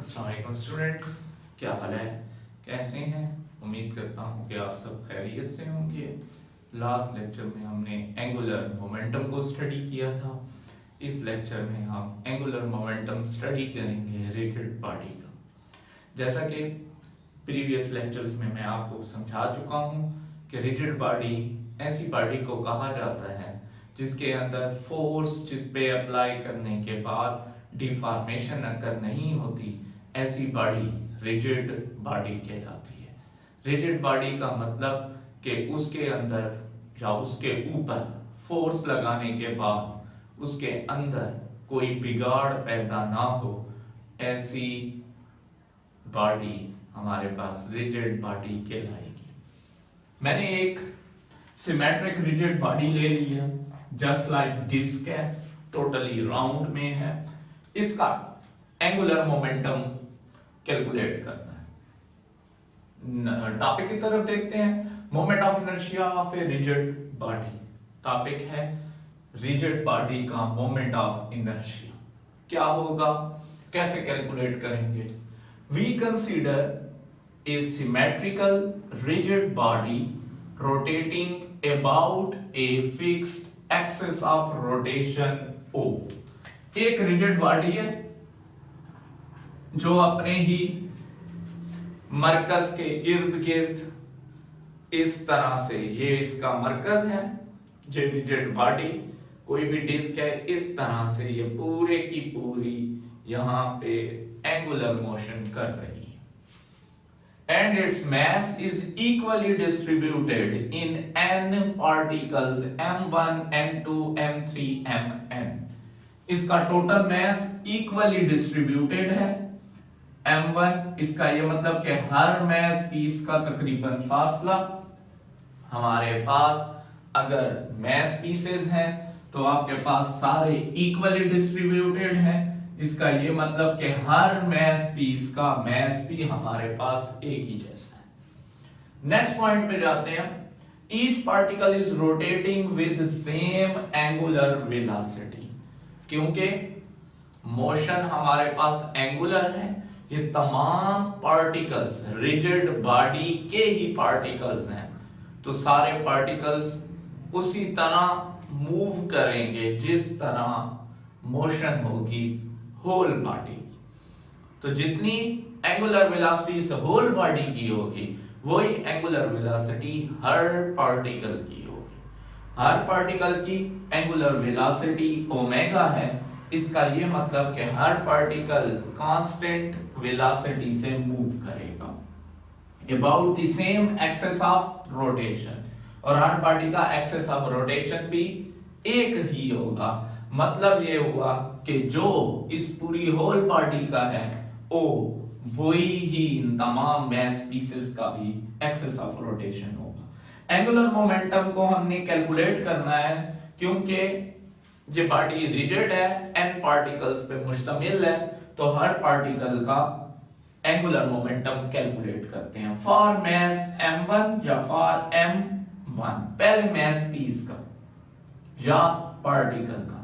अस्सलाम वालेकुम स्टूडेंट्स, क्या हाल है, कैसे हैं। उम्मीद करता हूँ कि आप सब खैरियत से होंगे। लास्ट लेक्चर में हमने एंगुलर मोमेंटम को स्टडी किया था। इस लेक्चर में हम एंगुलर मोमेंटम स्टडी करेंगे रिजिड बॉडी का। जैसा कि प्रीवियस लेक्चर्स में मैं आपको समझा चुका हूँ कि रिजिड बॉडी ऐसी बॉडी को कहा जाता है जिसके अंदर फोर्स जिस पे अप्लाई करने के बाद डिफॉर्मेशन अगर नहीं होती, ऐसी बॉडी रिजिड बॉडी कहलाती है। रिजिड बॉडी का मतलब कि उसके अंदर या उसके ऊपर फोर्स लगाने के बाद उसके अंदर कोई बिगाड़ पैदा ना हो, ऐसी बॉडी हमारे पास रिजिड बॉडी कहलाएगी। मैंने एक सिमेट्रिक रिजिड बॉडी ले ली है, जस्ट लाइक डिस्क है, टोटली राउंड में है। इसका एंगुलर मोमेंटम कैलकुलेट करना है। टॉपिक की तरफ देखते हैं। Moment of inertia of a rigid body. Topic है रिजिड बॉडी का मोमेंट ऑफ इनर्शिया क्या होगा, कैसे कैलकुलेट करेंगे। We consider a symmetrical rigid body rotating about a fixed axis of rotation O। एक रिजिड बॉडी है जो अपने ही मरकज के इर्द गिर्द इस तरह से, ये इसका मरकज है। ये रिजिड बॉडी कोई भी डिस्क है, इस तरह से ये पूरे की पूरी यहां पे एंगुलर मोशन कर रही है। And its mass is equally distributed in n particles m1, m2, m3, mn। इसका टोटल मास इक्वली डिस्ट्रीब्यूटेड है। m1 इसका ये मतलब कि हर मास पीस का तकरीबन फासला, हमारे पास अगर मास पीसेस हैं तो आपके पास सारे इक्वली डिस्ट्रीब्यूटेड हैं। इसका ये मतलब कि हर मास पीस का मास भी हमारे पास एक ही जैसा है। नेक्स्ट पॉइंट पे जाते हैं। Each particle is rotating with same angular velocity. क्योंकि मोशन हमारे पास एंगुलर है, ये तमाम पार्टिकल्स रिजिड बॉडी के ही पार्टिकल्स हैं, तो सारे पार्टिकल्स उसी तरह मूव करेंगे जिस तरह मोशन होगी होल बॉडी की। तो जितनी एंगुलर वेलोसिटी इस होल बॉडी की होगी, वही एंगुलर वेलोसिटी हर पार्टिकल की होगी। हर पार्टिकल की एंगुलर वेलोसिटी ओमेगा है। इसका ये मतलब कि हर पार्टिकल कांस्टेंट वेलोसिटी से मूव करेगा about the same axis of rotation, और हर पार्टिकल का एक्सिस ऑफ रोटेशन भी एक ही होगा। मतलब ये हुआ कि जो इस पूरी होल बॉडी का है ओ, वही ही इन तमाम मास पीसेस का भी एक्सिस ऑफ रोटेशन होगा। एंगुलर मोमेंटम को हमने कैलकुलेट करना है क्योंकि ये बॉडी रिजिड है, n पार्टिकल्स पे मुश्तमिल है, तो हर पार्टिकल का एंगुलर मोमेंटम कैलकुलेट करते हैं फॉर मास m1 या फॉर m1, पहले मास पीस का या पार्टिकल का।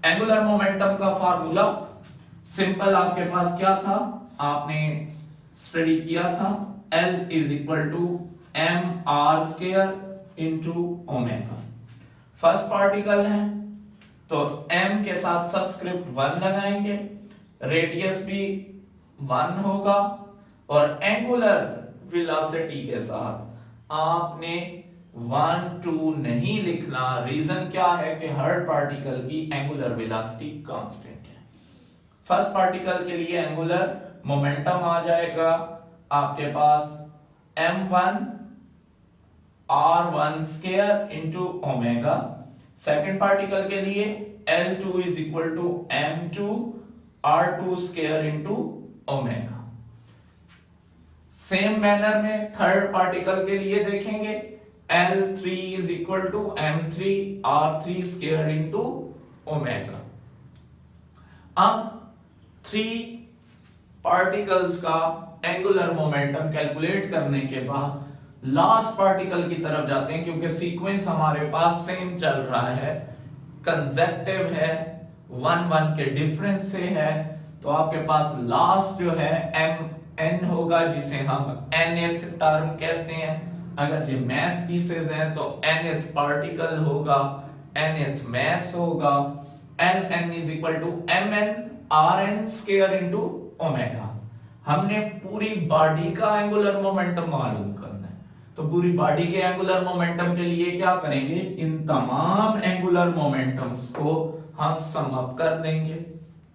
एंगुलर मोमेंटम का फार्मूला सिंपल आपके पास क्या था, आपने स्टडी किया था, L is equal to mr square into omega. First particle है तो m के साथ सबस्क्रिप्ट 1 लगाएंगे, रेडियस भी 1 होगा, और एंगुलर वेलोसिटी के साथ आपने 1 2 नहीं लिखना। रीजन क्या है कि हर पार्टिकल की एंगुलर वेलोसिटी कांस्टेंट है। फर्स्ट पार्टिकल के लिए एंगुलर मोमेंटम आ जाएगा आपके पास m1 r1 square into omega. Second particle के लिए L2 is equal to m2 r2 square into omega. Same manner में थर्ड पार्टिकल के लिए देखेंगे, L3 is equal to M3 R3 square into omega. अब 3 पार्टिकल्स का एंगुलर मोमेंटम कैलकुलेट करने के बाद लास्ट पार्टिकल की तरफ जाते हैं, क्योंकि सीक्वेंस हमारे पास सेम चल रहा है, कंसेप्टिव है, 1 1 के डिफरेंस से है, तो आपके पास लास्ट जो है एम एन होगा, जिसे हम nth टर्म कहते हैं। अगर ये मैस पीसेस हैं तो nth पार्टिकल होगा, nth मैस होगा। Ln is equal to mn Rn square into omega. हमने पूरी बॉडी का एंगुलर मोमेंटम मालूम करना है, तो पूरी बॉडी के एंगुलर मोमेंटम के लिए क्या करेंगे, इन तमाम एंगुलर मोमेंटम्स को हम सम अप कर देंगे।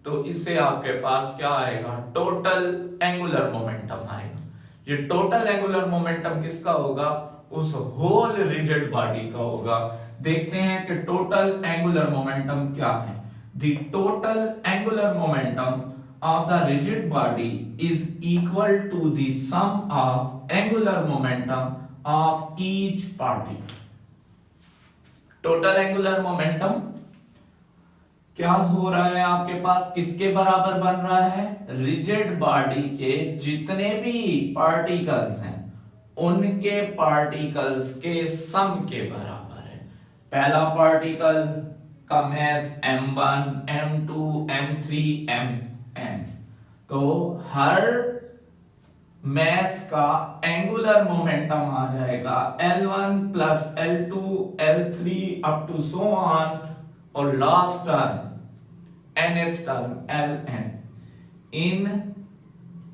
तो इससे आपके पास क्या आएगा, टोटल एंगुलर मोमेंटम आएगा। ये टोटल एंगुलर मोमेंटम किसका होगा, उस होल रिजिड बॉडी का होगा। देखते हैं कि टोटल एंगुलर मोमेंटम क्या है। The total angular momentum of the rigid body is equal to the sum of angular momentum of each particle. Total angular momentum क्या हो रहा है आपके पास, किसके बराबर बन रहा है, रिजिड बॉडी के जितने भी पार्टिकल्स हैं उनके पार्टिकल्स के सम के बराबर है। पहला पार्टिकल का mess m1 m2 m3 mn, तो हर मैस का एंगुलर मोमेंटम आ जाएगा L1 plus L2 L3 up to so on, और last term nth term Ln। इन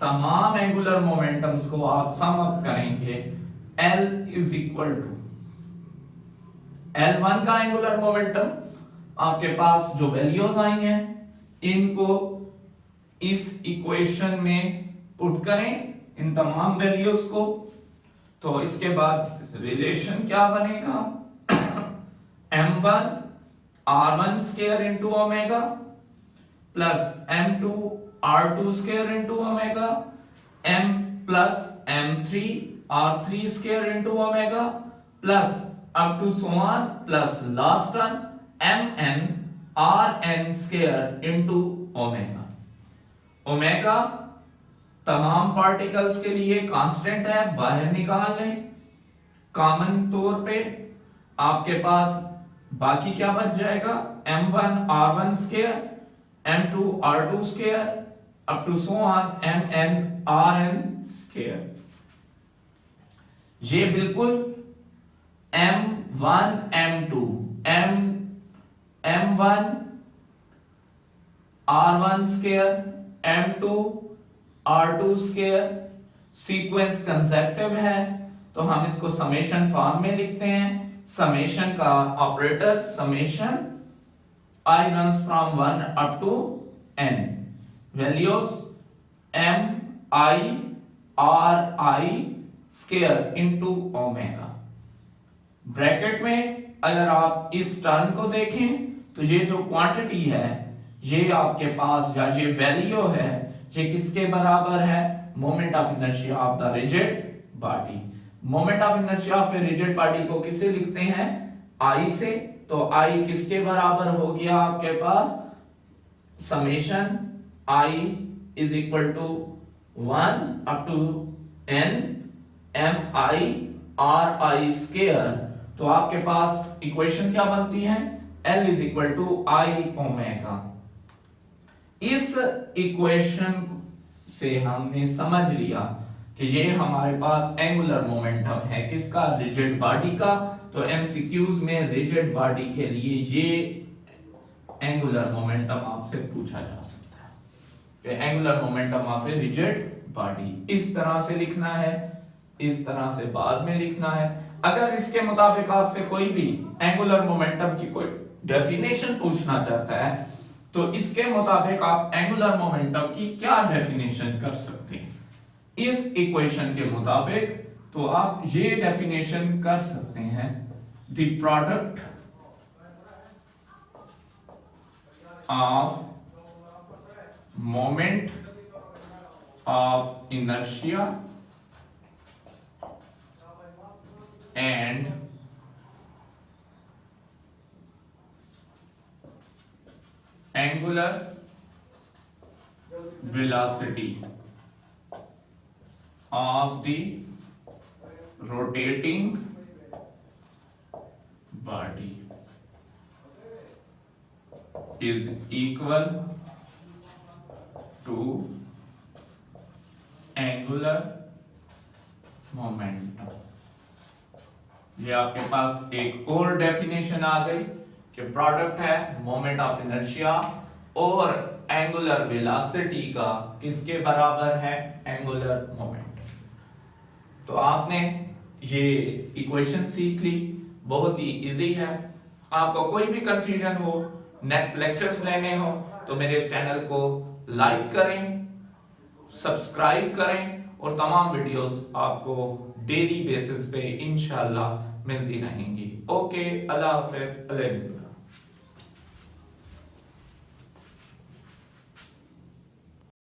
तमाम एंगुलर मोमेंटम्स को आप सम अप करेंगे, L is equal to L1 का एंगुलर मोमेंटम आपके पास जो वैल्यूज आई हैं इनको इस इक्वेशन में पुट करें, इन तमाम वैल्यूज को। तो इसके बाद रिलेशन क्या बनेगा, m1 r1 square into omega plus m2 r2 square into omega m plus m3 r3 square into omega plus up to so on plus last term mn rn square into omega. Omega तमाम particles के लिए constant है, बाहर निकाल लें। Common तौर पे आपके पास बाकी क्या बच जाएगा, m1 r1 square m2 r2 square up to so on mn rn square. ये बिल्कुल m1 m2 m1 r1 square m2 r2 square sequence कंसेप्टिव है, तो हम इसको समेशन फॉर्म में लिखते हैं। समेशन का operator summation i runs from 1 up to n, values m i r i square into omega. Bracket में अगर आप इस टर्म को देखें तो ये जो क्वांटिटी है ये आपके पास, या ये वैल्यू है, ये किसके बराबर है, moment of inertia of the rigid body. Moment of inertia of a rigid body को किससे लिखते हैं, I से। तो I किसके बराबर हो गया आपके पास, summation I is equal to 1 up to n m i r i square. तो आपके पास इक्वेशन क्या बनती है, L is equal to I omega. इस इक्वेशन से हमने समझ लिया कि ये हमारे पास एंगुलर मोमेंटम है किसका, रिजिड बॉडी का। तो एमसीक्यूज में रिजिड बॉडी के लिए ये एंगुलर मोमेंटम आपसे पूछा जा सकता है कि angular momentum of a rigid body इस तरह से लिखना है, इस तरह से बाद में लिखना है। अगर इसके मुताबिक आपसे कोई भी एंगुलर मोमेंटम की कोई डेफिनेशन पूछना चाहता है तो इसके मुताबिक आप एंगुलर मोमेंटम की क्या डेफिनेशन कर सकते हैं, इस इक्वेशन के मुताबिक तो आप ये डेफिनेशन कर सकते हैं, the product of moment of inertia and angular velocity of the rotating body is equal to angular momentum. ये आपके पास एक और डेफिनेशन आ गई कि प्रोडक्ट है मोमेंट ऑफ इनर्शिया और एंगुलर वेलोसिटी का किसके बराबर है, एंगुलर मोमेंट। तो आपने ये इक्वेशन सीख ली, बहुत ही इजी है। आपको कोई भी कंफ्यूजन हो, नेक्स्ट लेक्चर्स लेने हो तो मेरे चैनल को लाइक करें, सब्सक्राइब करें और तमाम वीडियोस आपको डेली बेसिस पे इंशाल्लाह मिलती रहेंगी। ओके, अल्लाह हाफिज।